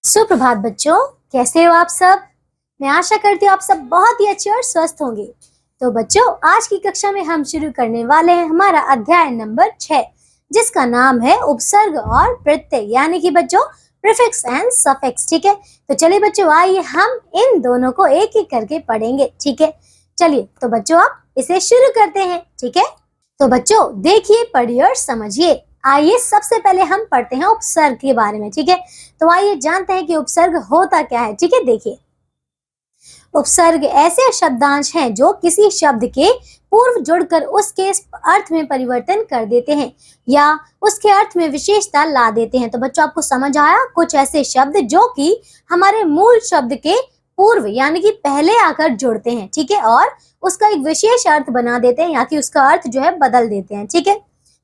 सुप्रभात बच्चों, कैसे हो आप सब। मैं आशा करती हूँ आप सब बहुत ही अच्छे और स्वस्थ होंगे। तो बच्चों, आज की कक्षा में हम शुरू करने वाले हैं हमारा अध्याय नंबर 6, जिसका नाम है उपसर्ग और प्रत्यय, यानी कि बच्चों प्रीफिक्स एंड सफिक्स। ठीक है, तो चलिए बच्चों, आइए हम इन दोनों को एक एक करके पढ़ेंगे। ठीक है, चलिए तो बच्चों आप इसे शुरू करते हैं। ठीक है, तो बच्चों देखिए, पढ़िए और समझिए। आइए सबसे पहले हम पढ़ते हैं उपसर्ग के बारे में। ठीक है, तो आइए जानते हैं कि उपसर्ग होता क्या है। ठीक है, देखिए, उपसर्ग ऐसे शब्दांश हैं जो किसी शब्द के पूर्व जुड़कर उसके अर्थ में परिवर्तन कर देते हैं या उसके अर्थ में विशेषता ला देते हैं। तो बच्चों आपको समझ आया, कुछ ऐसे शब्द जो कि हमारे मूल शब्द के पूर्व यानी कि पहले आकर जुड़ते हैं। ठीक है, और उसका एक विशेष अर्थ बना देते हैं या कि उसका अर्थ जो है बदल देते हैं। ठीक है,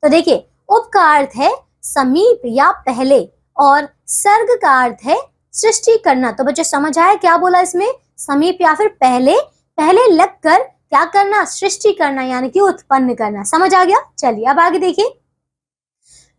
तो देखिए, उप का अर्थ है समीप या पहले और सर्ग का अर्थ है सृष्टि करना। तो बच्चों समझ आया क्या बोला इसमें, समीप या फिर पहले, पहले लगकर क्या करना, सृष्टि करना यानी कि उत्पन्न करना। समझ आ गया। चलिए अब आगे देखिए,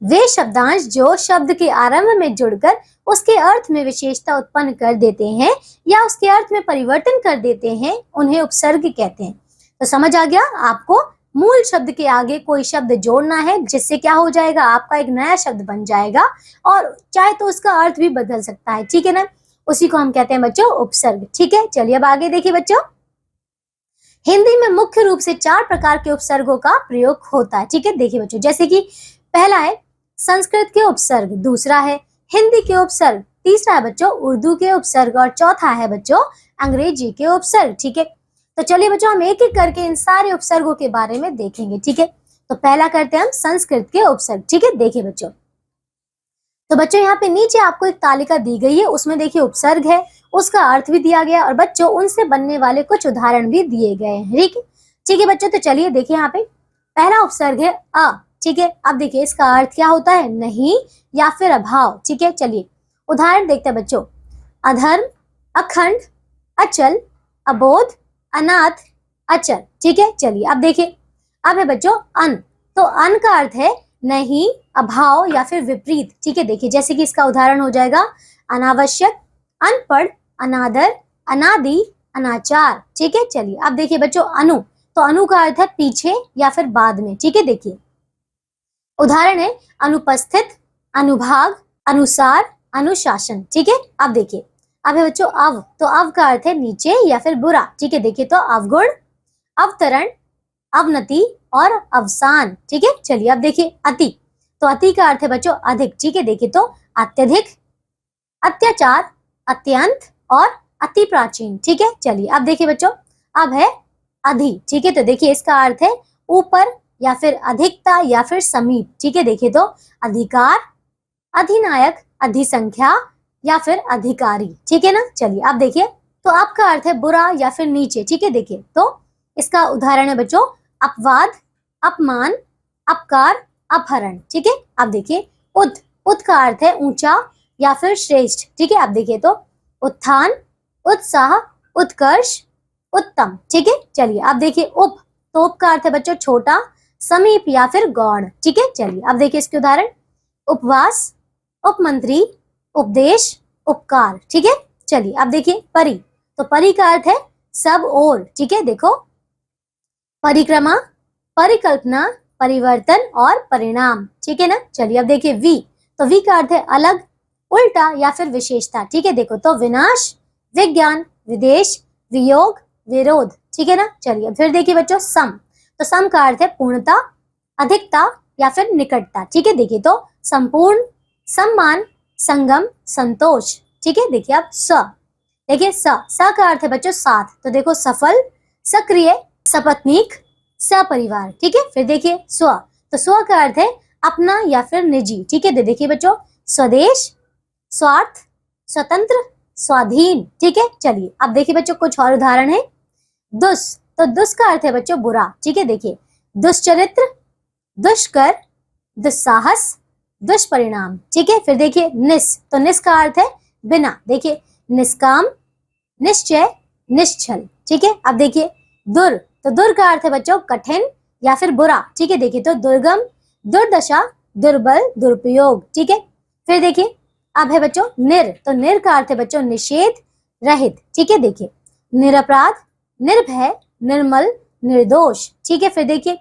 वे शब्दांश जो शब्द के आरंभ में जुड़कर उसके अर्थ में विशेषता उत्पन्न कर देते हैं या उसके अर्थ में परिवर्तन कर देते हैं, उन्हें उपसर्ग कहते हैं। तो समझ आ गया, आपको मूल शब्द के आगे कोई शब्द जोड़ना है जिससे क्या हो जाएगा, आपका एक नया शब्द बन जाएगा और चाहे तो उसका अर्थ भी बदल सकता है। ठीक है ना, उसी को हम कहते हैं बच्चों उपसर्ग। ठीक है, चलिए अब आगे देखिए बच्चों, हिंदी में मुख्य रूप से 4 प्रकार के उपसर्गों का प्रयोग होता है। ठीक है, देखिए बच्चों, जैसे कि पहला है संस्कृत के उपसर्ग, दूसरा है हिंदी के उपसर्ग, तीसरा है बच्चों उर्दू के उपसर्ग और चौथा है बच्चों अंग्रेजी के उपसर्ग। ठीक है, तो चलिए बच्चों हम एक एक करके इन सारे उपसर्गों के बारे में देखेंगे। ठीक है, तो पहला करते हैं हम संस्कृत के उपसर्ग। ठीक है, देखिए बच्चों, तो बच्चों यहाँ पे नीचे आपको एक तालिका दी गई है, उसमें देखिए उपसर्ग है, उसका अर्थ भी दिया गया और बच्चों उनसे बनने वाले कुछ उदाहरण भी दिए गए हैं। ठीक है, ठीक है बच्चों, तो चलिए देखिए, यहाँ पे पहला उपसर्ग है अ। ठीक है, अब देखिए इसका अर्थ क्या होता है, नहीं या फिर अभाव। ठीक है, चलिए उदाहरण देखते हैं बच्चों, अधर्म, अखंड, अचल, अबोध, अनाथ, अचल। ठीक है, चलिए अब देखिए, अब है बच्चों अन। तो अन का अर्थ है नहीं, अभाव या फिर विपरीत। ठीक है, देखिए जैसे कि इसका उदाहरण हो जाएगा अनावश्यक, अनपढ़, अनादर, अनादि, अनाचार। ठीक है, चलिए अब देखिए बच्चों अनु। तो अनु का अर्थ है पीछे या फिर बाद में। ठीक है, देखिए उदाहरण है अनुपस्थित, अनुभाग, अनुसार, अनुशासन। ठीक है, अब देखिए, अब है बच्चों अव। तो अव का अर्थ है नीचे या फिर बुरा। ठीक है, देखिए तो अवगुण, अवतरण, अवनति और अवसान। ठीक है, चलिए अब देखिए अति। तो अति का अर्थ है बच्चों अधिक। ठीक है, देखिए तो अत्यधिक, अत्याचार, अत्यंत और अति प्राचीन। ठीक है, चलिए अब देखिए बच्चों, अब है अधि। ठीक है, तो देखिए इसका अर्थ है ऊपर या फिर अधिकता या फिर समीप। ठीक है, देखिए तो अधिकार, अधिनायक, अधिसंख्या या फिर अधिकारी। ठीक है ना, चलिए अब देखिए, तो आपका अर्थ है बुरा या फिर नीचे। ठीक है, देखिए तो इसका उदाहरण है बच्चों अपवाद, अपमान, अपकार, अपहरण। ठीक है, अब देखिए उद। उद का अर्थ है ऊंचा या फिर श्रेष्ठ। ठीक है, अब देखिए तो उत्थान, उत्साह, उत्कर्ष, उत्तम। ठीक है, चलिए अब देखिए उप। तो उप का अर्थ है बच्चों छोटा, समीप या फिर गौड़। ठीक है, चलिए अब देखिए इसके उदाहरण उपवास, उपमंत्री, उपदेश, उपकार। ठीक है, चलिए अब देखिए परि। तो परि का अर्थ है सब ओर। ठीक है, देखो परिक्रमा, परिकल्पना, परिवर्तन और परिणाम। ठीक है ना, चलिए अब देखिए वी। तो वी का अर्थ है अलग, उल्टा या फिर विशेषता। ठीक है, देखो तो विनाश, विज्ञान, विदेश, वियोग, विरोध। ठीक है ना, चलिए फिर देखिए बच्चों सम। तो सम का अर्थ है पूर्णता, अधिकता या फिर निकटता। ठीक है, देखिए तो संपूर्ण, सम्मान, संगम, संतोष। ठीक है, देखिए अब स। देखिए स का अर्थ है बच्चों साथ। तो देखो सफल, सक्रिय, सपत्नीक, सपरिवार। ठीक है, फिर देखिए स्व। तो स्व का अर्थ है अपना या फिर निजी। ठीक है, देखिए बच्चों स्वदेश, स्वार्थ, स्वतंत्र, स्वाधीन। ठीक है, चलिए अब देखिए बच्चों कुछ और उदाहरण है दुस। तो दुस का अर्थ है बच्चों बुरा। ठीक है, देखिए दुष्चरित्र, दुष्कर, दुस्साहस, दुष्परिणाम। ठीक है, फिर देखिए निस। तो निस का अर्थ है बिना। देखिए निष्काम, निश्चय, निश्चल। ठीक है, अब देखिए दुर। तो दुर का अर्थ है बच्चों कठिन या फिर बुरा। ठीक है, देखिए तो दुर्गम, दुर्दशा, दुर्बल, दुरुपयोग। ठीक है, फिर देखिए अब है बच्चों निर, तो निर का अर्थ है बच्चों निषेध रहित, ठीक है। देखिए निरपराध, निर्भय, निर्मल, निर्दोष, ठीक है। फिर देखिए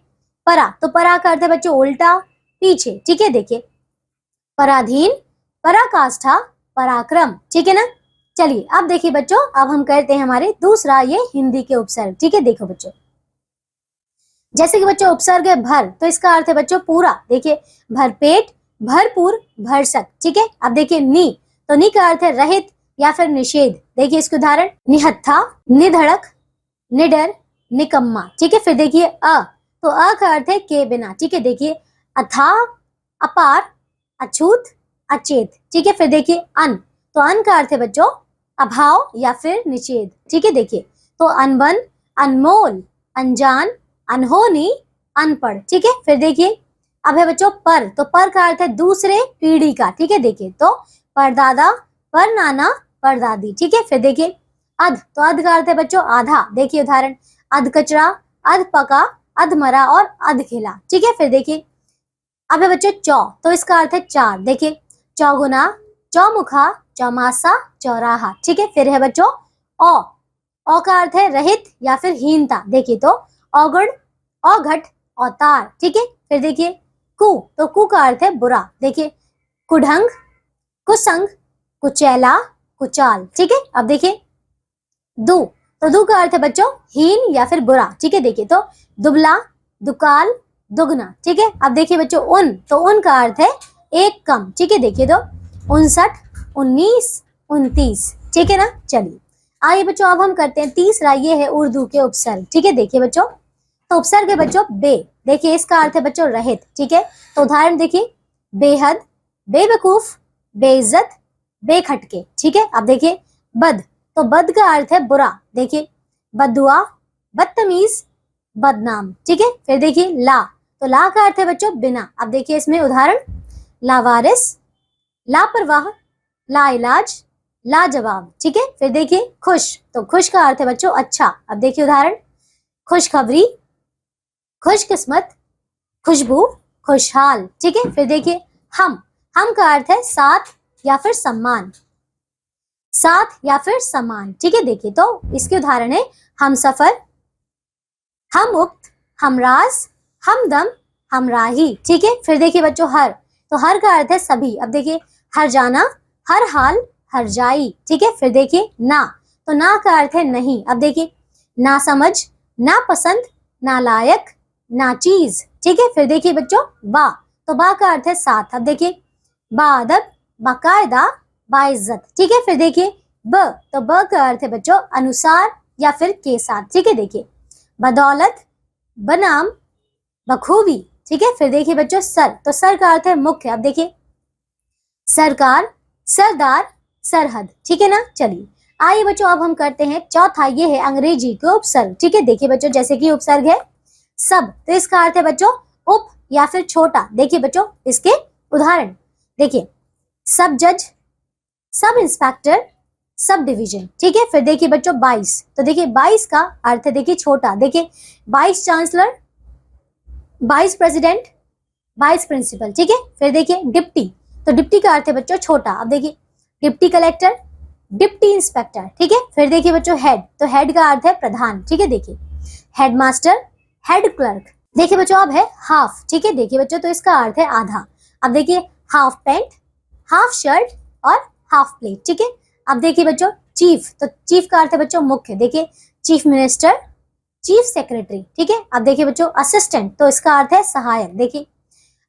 परा, तो परा का अर्थ है बच्चों उल्टा, पीछे, ठीक है। देखिए पराधीन, पराकाष्ठा, पराक्रम, ठीक है ना। चलिए अब देखिए बच्चों, अब हम करते हैं हमारे दूसरा ये हिंदी के उपसर्ग, ठीक है। देखो बच्चों जैसे कि बच्चों उपसर्ग है भर, तो इसका अर्थ है बच्चों पूरा। देखिए भरपेट, भरपूर, भरसक, ठीक है। अब देखिए नी, तो नी का अर्थ है रहित या फिर निषेध। देखिए इसके उदाहरण निहत्था, निधड़क, निडर, निकम्मा, ठीक है। फिर देखिए अ, तो अ का अर्थ है के बिना, ठीक है। देखिए अथाह, अपार, अछूत, अचेत, ठीक है। फिर देखिए अन, तो अन का अर्थ है बच्चों अभाव या फिर निषेध, ठीक है। देखिए तो अनबन, अनमोल, अनजान, अनहोनी, अनपढ़, ठीक है। फिर देखिए अब है बच्चों पर, तो पर का अर्थ है दूसरे पीढ़ी का, ठीक है। देखिए तो परदादा, परनाना, परदादी, ठीक है। फिर देखिए अध, तो अध का अर्थ है बच्चों आधा। देखिए उदाहरण अध कचरा, अध पका, अध मरा और अध खिला, ठीक है। फिर देखिए अब है बच्चों चौ, तो इसका अर्थ है चार। देखिए चौगुना, चौमुखा, चौमासा, चौराहा, ठीक है। फिर है बच्चों औ का अर्थ है रहित या फिर हीनता। देखिए तो औगुण, औघट, औतार, ठीक है। फिर देखिए कु, तो कु का अर्थ है बुरा। देखिए कुढंग, कुसंग, कुचैला, कुचाल, ठीक है। अब देखिए दु, तो दु का अर्थ है बच्चों हीन या फिर बुरा, ठीक है। देखिए तो दुबला, दुकाल, दुगना, ठीक है। अब देखिए बच्चों उन, तो उन का अर्थ है एक कम, ठीक है। देखिए तो 59, 19, 29, ठीक है ना। चलिए आइए बच्चों अब हम करते हैं तीसरा, ये है उर्दू के उपसर्ग, ठीक है। देखिए बच्चों तो उपसर्ग है बच्चों बे, देखिए इसका अर्थ है बच्चों रहित, ठीक है। तो उदाहरण देखिए बेहद, बेवकूफ, बेइज्जत, बेखटके, ठीक है। अब देखिए बद, तो बद का अर्थ है बुरा। देखिए बददुआ, बदतमीज, बदनाम, ठीक है। फिर देखिए ला, तो ला का अर्थ है बच्चों बिना। अब देखिए इसमें उदाहरण लावारिस, लापरवाह, लाइलाज, लाजवाब, ठीक है। फिर देखिए खुश, तो खुश का अर्थ है बच्चों अच्छा। अब देखिए उदाहरण खुशखबरी, खुशकिस्मत, खुशबू, खुशहाल, ठीक है। फिर देखिए हम का अर्थ है साथ या फिर सम्मान, साथ या फिर सम्मान, ठीक है। देखिए तो इसके उदाहरण है हम सफर, हम मुक्त, हमराज, हमदम, हमराही, ठीक है। फिर देखिए बच्चों हर, तो हर का अर्थ है सभी। अब देखिए हर जाना, हर हाल, हर जाई, ठीक है। फिर देखिए ना, तो ना का अर्थ है नहीं। अब देखिए ना समझ, ना पसंद, ना लायक, ना चीज, ठीक है। फिर देखिए बच्चों बा, तो बा का अर्थ है साथ। अब देखिए बाअदब, बाकायदा, बाइज्जत, ठीक है। फिर देखिए ब, तो ब का अर्थ है बच्चों अनुसार या फिर के साथ, ठीक है। देखिए बदौलत, बनाम, बखूबी, ठीक है। फिर देखिए बच्चों सर, तो सर का अर्थ है मुख्य। अब देखिए सरकार, सरदार, सरहद, ठीक है ना। चलिए आइए बच्चों अब हम करते हैं चौथा, ये है अंग्रेजी के उपसर्ग, ठीक है। देखिए बच्चों जैसे कि उपसर्ग है सब, तो इसका अर्थ है बच्चों उप या फिर छोटा। देखिए बच्चों इसके उदाहरण देखिए सब जज, सब इंस्पेक्टर, सब डिवीजन, ठीक है। फिर देखिए बच्चों 22, तो देखिए 22 का अर्थ है देखिए छोटा। देखिए vice chancellor, vice president, vice principal, ठीक है। फिर देखिए डिप्टी, तो डिप्टी का अर्थ है बच्चों छोटा। अब देखिए डिप्टी कलेक्टर, डिप्टी इंस्पेक्टर, ठीक है। फिर देखिए बच्चों हेड, तो हेड का अर्थ है प्रधान, ठीक है। देखिए हेडमास्टर, हेड क्लर्क। देखिए बच्चों अब है हाफ, ठीक है। देखिए बच्चों तो इसका अर्थ है आधा। अब देखिए हाफ पैंट, हाफ शर्ट और हाफ प्लेट, ठीक है। अब देखिए बच्चों चीफ, तो चीफ का अर्थ है बच्चों मुख्य। देखिए चीफ मिनिस्टर, चीफ सेक्रेटरी, ठीक है। अब देखिए बच्चों असिस्टेंट, तो इसका अर्थ है सहायक। देखिए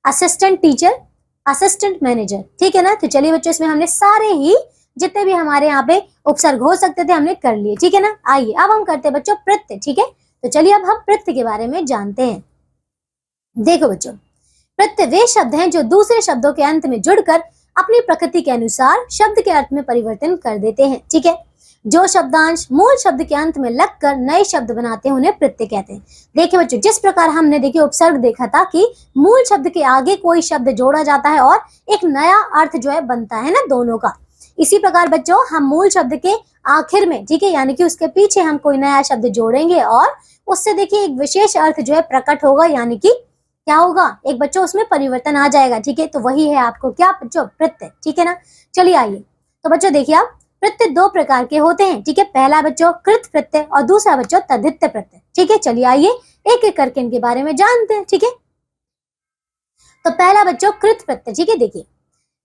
असिस्टेंट टीचर, असिस्टेंट मैनेजर, ठीक है ना। तो चलिए बच्चों इसमें हमने सारे ही जितने भी हमारे यहाँ पे उपसर्ग हो सकते थे हमने कर लिए, ठीक है ना। आइए अब हम करते हैं बच्चों प्रत्यय, ठीक है। तो चलिए अब हम प्रत्यय के बारे में जानते हैं। देखो बच्चों प्रत्यय वे शब्द हैं जो दूसरे शब्दों के अंत में जुड़कर अपनी प्रकृति के अनुसार शब्द के अर्थ में परिवर्तन कर देते हैं, ठीक है। जो शब्दांश मूल शब्द के अंत में लगकर नए शब्द बनाते हैं उन्हें प्रत्यय कहते हैं। देखिए बच्चों जिस प्रकार हमने देखिए उपसर्ग देखा था कि मूल शब्द के आगे कोई शब्द जोड़ा जाता है और एक नया अर्थ जो है बनता है ना दोनों का, इसी प्रकार बच्चों हम मूल शब्द के आखिर में, ठीक है, यानी कि उसके पीछे हम कोई नया शब्द जोड़ेंगे और उससे देखिए एक विशेष अर्थ जो है प्रकट होगा, यानी कि क्या होगा, एक बच्चों उसमें परिवर्तन आ जाएगा, ठीक है। तो वही है आपको क्या बच्चों, प्रत्यय, ठीक है ना। चलिए आइए, तो बच्चों देखिए आप, प्रत्यय दो प्रकार के होते हैं, ठीक है। पहला बच्चों कृत प्रत्यय और दूसरा बच्चों तद्धित प्रत्यय, ठीक है। चलिए आइए एक एक करके इनके बारे में जानते हैं, ठीक है। तो पहला बच्चों कृत प्रत्यय, ठीक है। देखिए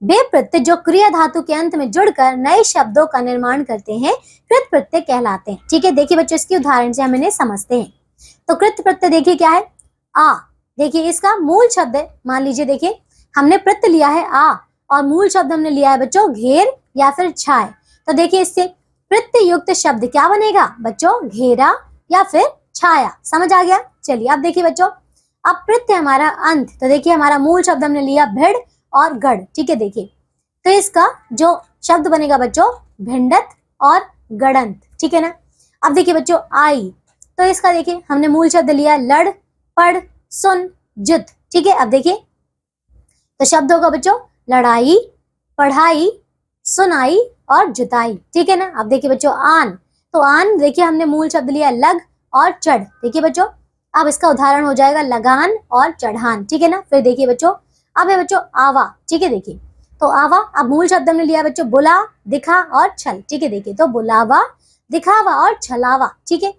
वे प्रत्यय जो क्रिया धातु के अंत में जुड़कर नए शब्दों का निर्माण करते हैं कृत प्रत्यय कहलाते हैं, ठीक है। देखिए बच्चों इसके उदाहरण से हम इन्हें समझते हैं। तो कृत प्रत्यय देखिए क्या है, आ। देखिए इसका मूल शब्द है, मान लीजिए देखिए हमने प्रत्यय लिया है आ और मूल शब्द हमने लिया है बच्चों घेर या फिर छाय। तो देखिए इससे प्रत्यय युक्त शब्द क्या बनेगा बच्चों, घेरा या फिर छाया। समझ आ गया। चलिए अब देखिए बच्चों, अब प्रत्यय हमारा अंत, तो देखिए हमारा मूल शब्द हमने लिया भिड़ और गढ़, ठीक है। देखिए तो इसका जो शब्द बनेगा बच्चों भिंडत और गड़ंत, ठीक है ना। अब देखिए बच्चों आई, तो इसका देखिए हमने मूल शब्द लिया लड़, पढ़, सुन, जुत, ठीक है। अब देखिए तो शब्द होगा बच्चों लड़ाई, पढ़ाई, सुनाई और जुताई, ठीक है ना। अब देखिए बच्चों आन, तो आन देखिए हमने मूल शब्द लिया लग और चढ़, देखिए बच्चों अब इसका उदाहरण हो जाएगा लगान और चढ़ान, ठीक है ना। फिर देखिए बच्चों अब है बच्चों आवा, ठीक है। देखिए तो आवा, अब मूल शब्द हमने लिया बच्चों बुला, दिखा और छल, ठीक है। देखिए तो बुलावा, दिखावा और छलावा, ठीक है।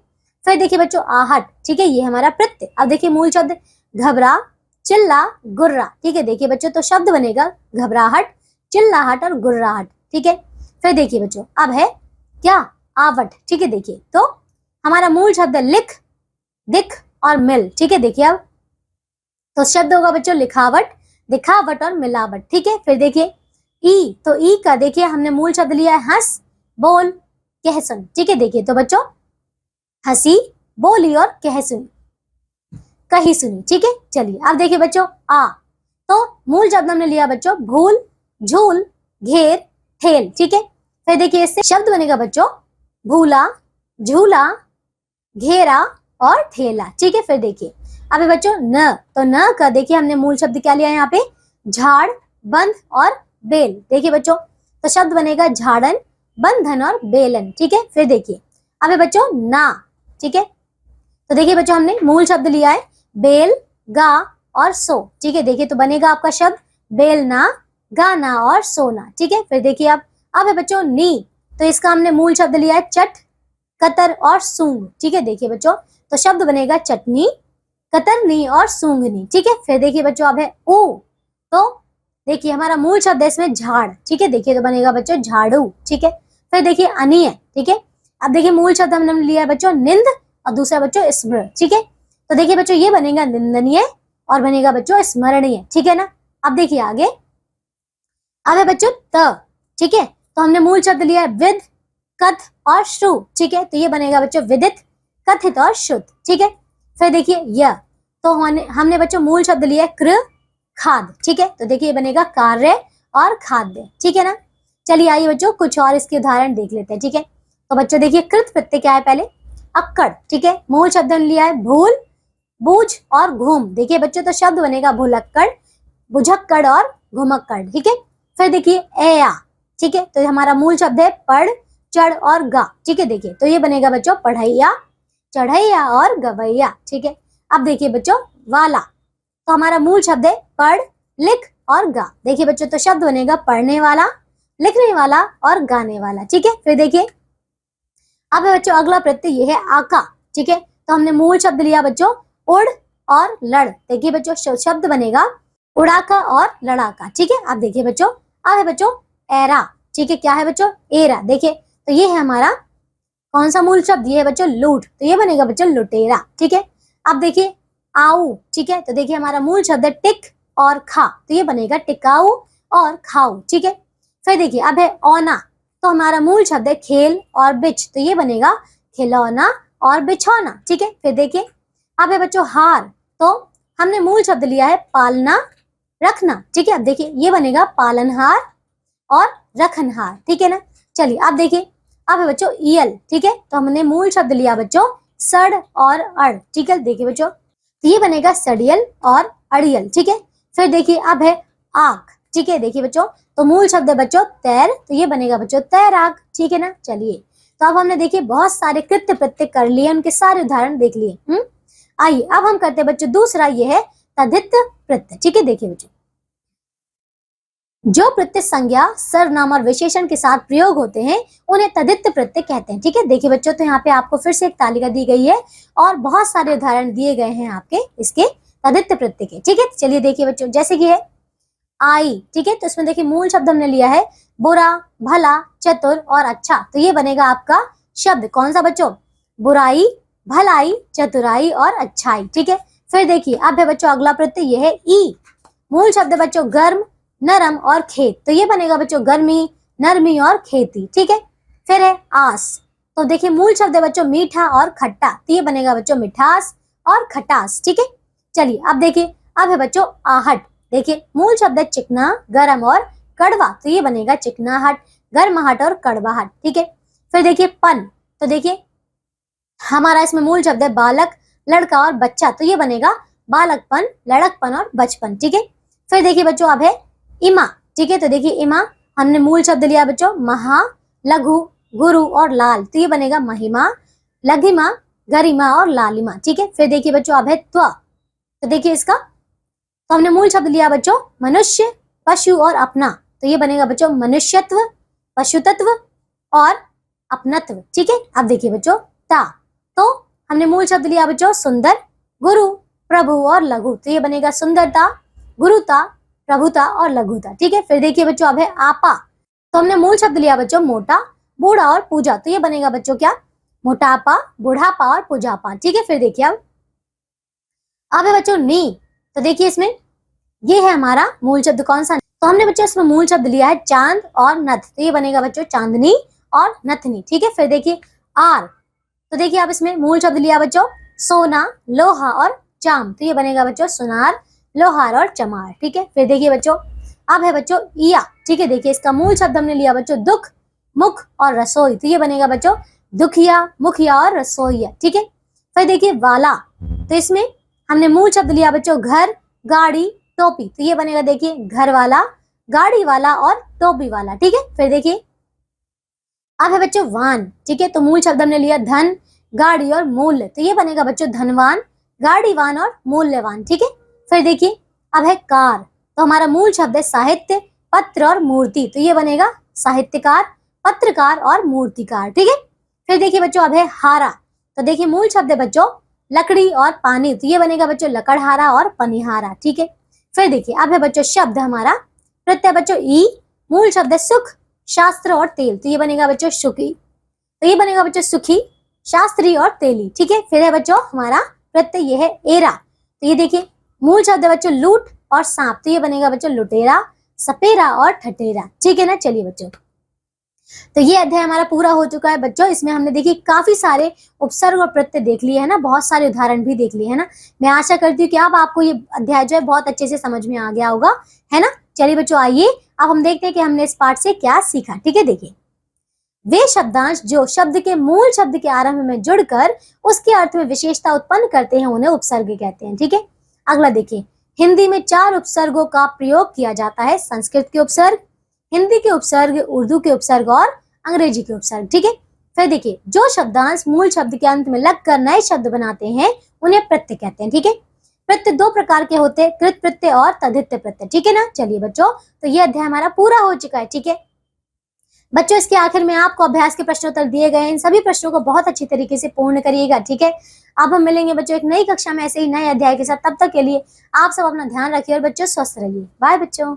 फिर देखिए बच्चों आहट, ठीक है, ये हमारा प्रत्यय। अब देखिए मूल शब्द घबरा, चिल्ला, गुर्रा, ठीक है। देखिए बच्चों तो शब्द बनेगा घबराहट, चिल्लाहट और गुर्राहट, ठीक है। फिर देखिए बच्चों अब है क्या आवट, ठीक है। देखिए तो हमारा मूल शब्द लिख, दिख और मिल, ठीक है। देखिए अब तो शब्द होगा बच्चों लिखावट, दिखावट और मिलावट, ठीक है। फिर देखिए ई, तो ई का देखिए हमने मूल शब्द लिया है हंस, बोल, कह सुन, ठीक है। देखिए तो बच्चों हंसी, बोली और कह सुनी, कही सुनी, ठीक है। चलिए अब देखिए बच्चों आ, तो मूल शब्द हमने लिया बच्चों भूल, झूल, घेर, ठेल, ठीक है। फिर देखिए इससे शब्द बनेगा बच्चों भूला, झूला, घेरा और ठेला, ठीक है। फिर देखिए अब बच्चों न, तो न का देखिए हमने मूल शब्द क्या लिया है यहाँ पे झाड़, बंध और बेल, देखिए बच्चों तो शब्द बनेगा झाड़न, बंधन और बेलन, ठीक है। फिर देखिए अब बच्चों ना, ठीक है। तो देखिए बच्चों हमने मूल शब्द लिया है बेल, गा और सो, ठीक है। देखिए तो बनेगा आपका शब्द बेलना, गाना और सोना, ठीक है। फिर देखिए अब है बच्चों नी, तो इसका हमने मूल शब्द लिया है चट, कतर और सूंग, ठीक है। देखिए बच्चों तो शब्द बनेगा चटनी, कतरनी और सूंघनी, ठीक है। फिर देखिए बच्चों अब है ऊ, तो देखिए हमारा मूल शब्द है इसमें झाड़, ठीक है। देखिए तो बनेगा बच्चों झाड़ू, ठीक है। फिर देखिए अनिय, ठीक है। अब देखिए मूल शब्द हमने लिया है बच्चों निंद और दूसरा बच्चों स्मृत, ठीक है। तो देखिए बच्चों ये बनेगा निंदनीय और बनेगा बच्चों स्मरणीय, ठीक है ना। अब देखिए आगे अब है बच्चों त, ठीक है। तो हमने मूल शब्द लिया है विद, कथ और श्रु, ठीक है। तो ये बनेगा बच्चों विदित, कथित और शुद्ध, ठीक है। फिर देखिए य, तो हमने बच्चों मूल शब्द लिया है कृ, खाद, ठीक है। तो देखिए ये बनेगा कार्य और खाद्य, ठीक है ना। चलिए आइए बच्चों कुछ और इसके उदाहरण देख लेते हैं, ठीक है। तो बच्चों देखिए कृत प्रत्यय क्या है पहले अक्कड़, ठीक है। मूल शब्द ने लिया है भूल, बूझ और घूम, देखिए बच्चों तो शब्द बनेगा भुलक्कड़, बुझक्कड़ और घुमक्कड़, ठीक है। फिर देखिए एया, ठीक है। तो हमारा मूल शब्द है पढ़, चढ़ और गा, ठीक है। देखिए तो ये बनेगा बच्चों पढ़ैया, चढ़ैया और गवैया, ठीक है। अब देखिए बच्चों वाला, तो हमारा मूल शब्द है पढ़, लिख और गा, देखिए बच्चों तो शब्द बनेगा पढ़ने वाला, लिखने वाला और गाने वाला, ठीक है। फिर देखिए अब बच्चों अगला प्रत्यय ये है आका, ठीक है। तो हमने मूल शब्द लिया बच्चों उड़ और लड़, देखिए बच्चों शब्द बनेगा उड़ाका और लड़ाका, ठीक है। अब देखिए बच्चों अब है बच्चों एरा, ठीक है। क्या है बच्चों एरा, देखिए तो ये है हमारा कौन सा मूल शब्द, ये है बच्चों लूट, तो ये बनेगा बच्चों लुटेरा, ठीक है। अब देखिए आऊ, ठीक है। तो देखिए हमारा मूल शब्द है टिक और खा, तो ये बनेगा टिकाऊ और खाऊ, ठीक है। फिर देखिए अब है औना, तो हमारा मूल शब्द है खेल और बिछ, तो ये बनेगा खिलौना और बिछौना, ठीक है। फिर देखिए अब है बच्चों हार, तो हमने मूल शब्द लिया है पालना, रखना, ठीक है। अब देखिए ये बनेगा पालनहार और रखनहार, ठीक है ना। चलिए अब देखिए अब है बच्चों ईयल, ठीक है। तो हमने मूल शब्द लिया बच्चों सड़ और अड़, ठीक है। देखिए बच्चों तो ये बनेगा सड़ियल और अड़ियल, ठीक है। फिर देखिए अब है आग, ठीक है। देखिए बच्चों तो मूल शब्द है बच्चों तैर, तो ये बनेगा बच्चों तैराक, ठीक है ना। चलिए तो अब हमने देखिए बहुत सारे कृत्य प्रत्यय कर लिए, उनके सारे उदाहरण देख लिए। आइए अब हम करते हैं बच्चों दूसरा, ये है तद्धित प्रत्यय। ठीक है, देखिए बच्चों, जो प्रत्यय संज्ञा, सर्वनाम और विशेषण के साथ प्रयोग होते हैं उन्हें तद्धित प्रत्यय कहते हैं। ठीक है, देखिए बच्चों, तो यहाँ पे आपको फिर से एक तालिका दी गई है और बहुत सारे उदाहरण दिए गए हैं आपके इसके तद्धित प्रत्यय के। ठीक है, चलिए देखिए बच्चों, जैसे कि है आई। ठीक है, तो इसमें देखिए मूल शब्द हमने लिया है बुरा, भला, चतुर और अच्छा। तो ये बनेगा आपका शब्द कौन सा बच्चों? बुराई, भलाई, चतुराई और अच्छाई। ठीक है, फिर देखिए अब है बच्चों अगला प्रत्यय, ये है ई। मूल शब्द है बच्चों गर्म, नरम और खेत। तो ये बनेगा बच्चों गर्मी, नरमी और खेती। ठीक है, फिर है आस। तो देखिए मूल शब्द है बच्चों मीठा और खट्टा। तो ये बनेगा बच्चों मिठास और खटास। ठीक है, चलिए अब देखिए अब है बच्चों आहट। देखिए मूल शब्द है चिकना, गरम और कड़वा। तो ये बनेगा चिकनाहट, गर्माहट और कड़वाहट। ठीक है, फिर देखिए पन। तो देखिए हमारा इसमें मूल शब्द है बालक, लड़का और बच्चा। तो ये बनेगा बालकपन, लड़कपन और बचपन। ठीक है, फिर देखिए बच्चों अब है इमा। ठीक है, तो देखिए इमा हमने मूल शब्द लिया बच्चों महा, लघु, गुरु और लाल। तो ये बनेगा महिमा, लघिमा, गरिमा और लालिमा। ठीक है, फिर देखिए बच्चों अब है त्व। तो देखिए इसका तो हमने मूल शब्द लिया बच्चों मनुष्य, पशु और अपना। तो ये बनेगा बच्चों मनुष्यत्व, पशुतत्व और अपनत्व। ठीक है, अब देखिए बच्चों ता। तो हमने मूल शब्द लिया बच्चों सुंदर, गुरु, प्रभु और लघु। तो ये बनेगा सुंदरता, गुरुता, प्रभुता और लघुता। ठीक है, फिर देखिए बच्चों अब है आपा। तो हमने मूल शब्द लिया बच्चों मोटा, बूढ़ा और पूजा। तो ये बनेगा बच्चों क्या? मोटापा, बुढ़ापा और पूजापा। ठीक है, फिर देखिए अब है बच्चों नी। तो देखिए इसमें ये है हमारा मूल शब्द कौन सा? तो हमने बच्चों इसमें मूल शब्द लिया है चांद और नथ। तो ये बनेगा बच्चों चांदनी और नथनी। ठीक है, फिर देखिए आर। तो देखिए आप इसमें मूल शब्द लिया बच्चों सोना, लोहा और चाम। तो ये बनेगा बच्चों सुनार, लोहार और चमार। ठीक है, फिर देखिए बच्चों अब है बच्चों इया। ठीक है, देखिए इसका मूल शब्द हमने लिया बच्चों दुख, मुख और रसोई। तो ये बनेगा बच्चों दुखिया, मुखिया और रसोईया। ठीक है, फिर देखिए वाला। तो इसमें हमने मूल शब्द लिया बच्चों घर, गाड़ी, टोपी। तो ये बनेगा देखिए घर वाला, गाड़ी वाला और टोपी वाला। ठीक है, फिर देखिए अब है बच्चों वान। ठीक है, तो मूल शब्द हमने लिया धन, गाड़ी और मूल्य। तो ये बनेगा बच्चों धनवान, गाड़ीवान और मूल्यवान। ठीक है, फिर देखिए अब है कार। तो हमारा मूल शब्द है साहित्य, पत्र और मूर्ति। तो ये बनेगा साहित्यकार, पत्रकार और मूर्तिकार। ठीक है, फिर देखिए बच्चों अब है हारा। तो देखिए मूल शब्द है बच्चों लकड़ी और पानी। तो ये बनेगा बच्चों लकड़हारा और पनिहारा। ठीक है, फिर देखिए अब है बच्चों शब्द हमारा प्रत्यय बच्चों ई। मूल शब्द है सुख, शास्त्र और तेल। तो ये बनेगा बच्चों सुखी। तो ये बनेगा बच्चों सुखी, शास्त्री और तेली। ठीक है, फिर है बच्चों हमारा प्रत्यय ये है एरा। तो ये देखिए मूल शब्द है बच्चों लूट और सांप। तो ये बनेगा बच्चों लुटेरा, सपेरा और ठटेरा। ठीक है ना, चलिए बच्चों तो ये अध्याय हमारा पूरा हो चुका है बच्चों। इसमें हमने देखिए काफी सारे उपसर्ग और प्रत्यय देख लिए है ना, बहुत सारे उदाहरण भी देख लिए है ना। मैं आशा करती हूँ कि अब आपको ये अध्याय जो है बहुत अच्छे से समझ में आ गया होगा, है ना। चलिए बच्चों आइए अब हम देखते हैं कि हमने इस पाठ से क्या सीखा। ठीक है, देखिए वे शब्दांश जो शब्द के मूल शब्द के आरंभ में जुड़कर उसके अर्थ में विशेषता उत्पन्न करते हैं उन्हें उपसर्ग कहते हैं। ठीक है, अगला देखिए हिंदी में 4 उपसर्गों का प्रयोग किया जाता है। संस्कृत के उपसर्ग, हिंदी के उपसर्ग, उर्दू के उपसर्ग और अंग्रेजी के उपसर्ग। ठीक है, फिर देखिए जो शब्दांश मूल शब्द के अंत में लगकर नए शब्द बनाते हैं उन्हें प्रत्यय कहते हैं। ठीक है, प्रत्यय 2 प्रकार के होते हैं, कृत प्रत्यय और तद्धित प्रत्यय। ठीक है ना, चलिए बच्चों तो ये अध्याय हमारा पूरा हो चुका है। ठीक है बच्चों, इसके आखिर में आपको अभ्यास के प्रश्नोत्तर दिए गए हैं। इन सभी प्रश्नों को बहुत अच्छी तरीके से पूर्ण करिएगा। ठीक है, अब हम मिलेंगे बच्चों एक नई कक्षा में ऐसे ही नए अध्याय के साथ। तब तक के लिए आप सब अपना ध्यान रखिए और बच्चों स्वस्थ रहिए। बाय बच्चों।